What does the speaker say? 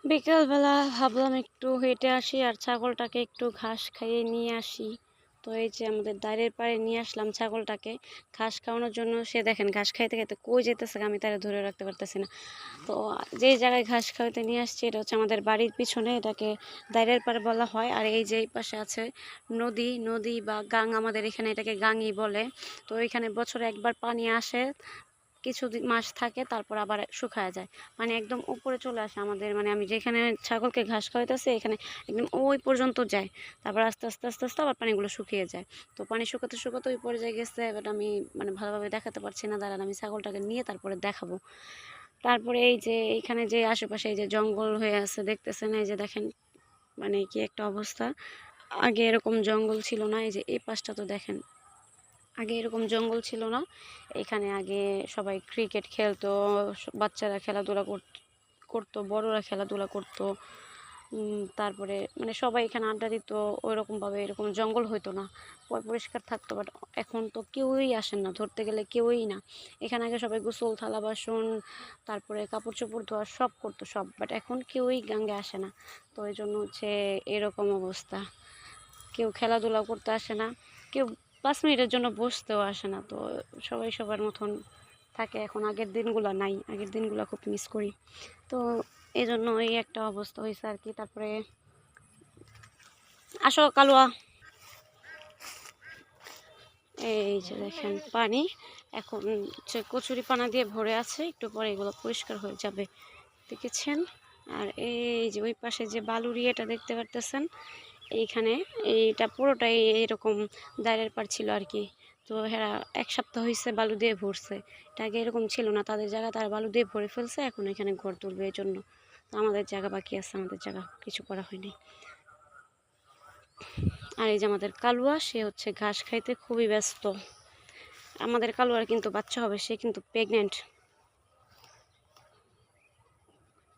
বিকালবেলা ভাবলাম একটু হেঁটে আসি আর ছাগলটাকে একটু ঘাস খাইয়ে নিয়ে আসি। তো এই যে আমাদের দাঁড়ের পাড়ে নিয়ে আসলাম ছাগলটাকে ঘাস খাওয়ানোর জন্য। সে দেখেন ঘাস খাইতে খাইতে কই যেতেছে আমি তারা ধরে রাখতে পারতেছি না। তো যেই জায়গায় ঘাস খাওয়াতে নিয়ে আসছি এটা হচ্ছে আমাদের বাড়ির পিছনে, এটাকে দাঁড়ের পাড় বলা হয়। আর এই যে এই পাশে আছে নদী বা গাং, আমাদের এখানে এটাকে গাংই বলে। তো এখানে বছরে একবার পানি আসে, কিছু মাস থাকে, তারপর আবার শুকায় যায়। মানে একদম উপরে চলে আসে আমাদের, মানে আমি যেখানে ছাগলকে ঘাস খাওয়াইতেছি এখানে একদম ওই পর্যন্ত যায়। তারপর আস্তে আস্তে আস্তে আস্তে আবার পানিগুলো শুকিয়ে যায়। তো পানি শুকাতে শুকাতে ওই পর্যায়ে গেছে, এবার আমি মানে ভালোভাবে দেখাতে পারছি না। দাঁড়ান আমি ছাগলটাকে নিয়ে তারপরে দেখাবো। তারপরে এই যে এইখানে যে আশেপাশে এই যে জঙ্গল হয়ে আছে দেখতেছেন, এই যে দেখেন মানে কি একটা অবস্থা। আগে এরকম জঙ্গল ছিল না। এই যে এই পাশটা তো দেখেন, আগে এরকম জঙ্গল ছিল না। এখানে আগে সবাই ক্রিকেট খেলতো, বাচ্চারা খেলাধুলা করতো, বড়রা খেলাধুলা করতো। তারপরে মানে সবাই এখানে আড্ডা দিত। ওইরকমভাবে এরকম জঙ্গল হইতো না, পরিষ্কার থাকতো। বাট এখন তো কেউই আসেন না, ধরতে গেলে কেউই না। এখানে আগে সবাই গোসল, থালা বাসন, তারপরে কাপড় চোপড় ধোয়া সব করতো সব। বাট এখন কেউই গাঙ্গে আসে না। তো এই জন্য হচ্ছে এরকম অবস্থা। কেউ খেলাধুলা করতে আসে না, কেউ 5 মিনিটের জন্য বসতেও আসে না। তো সবাই সবার মতন থাকে। এখন আগের দিনগুলো নাই, আগের দিনগুলো খুব মিস করি। তো এই জন্য এই একটা অবস্থা হয়েছে আর কি। তারপরে আসো কালুয়া, এই যে দেখেন পানি এখন হচ্ছে কচুরি পানা দিয়ে ভরে আছে, একটু পরে এগুলো পরিষ্কার হয়ে যাবে, দেখেছেন। আর এই যে ওই পাশে যে বালুর ইয়েটা দেখতে পারতেছেন, এইখানে এইটা পুরোটাই এরকম দাঁড়ের পাড় ছিল আর কি। তো এরা 1 সপ্তাহ হয়েছে বালু দিয়ে ভরছে। এটা আগে এরকম ছিল না, তাদের জায়গা তারা বালু দিয়ে ভরে ফেলছে, এখন এখানে ঘর তুলবে এই জন্য। তো আমাদের জায়গা বাকি আছে, আমাদের জায়গা কিছু করা হয়নি। আর এই যে আমাদের কালুয়া, সে হচ্ছে ঘাস খাইতে খুবই ব্যস্ত। আমাদের কালুয়ার কিন্তু বাচ্চা হবে, সে কিন্তু প্রেগনেন্ট।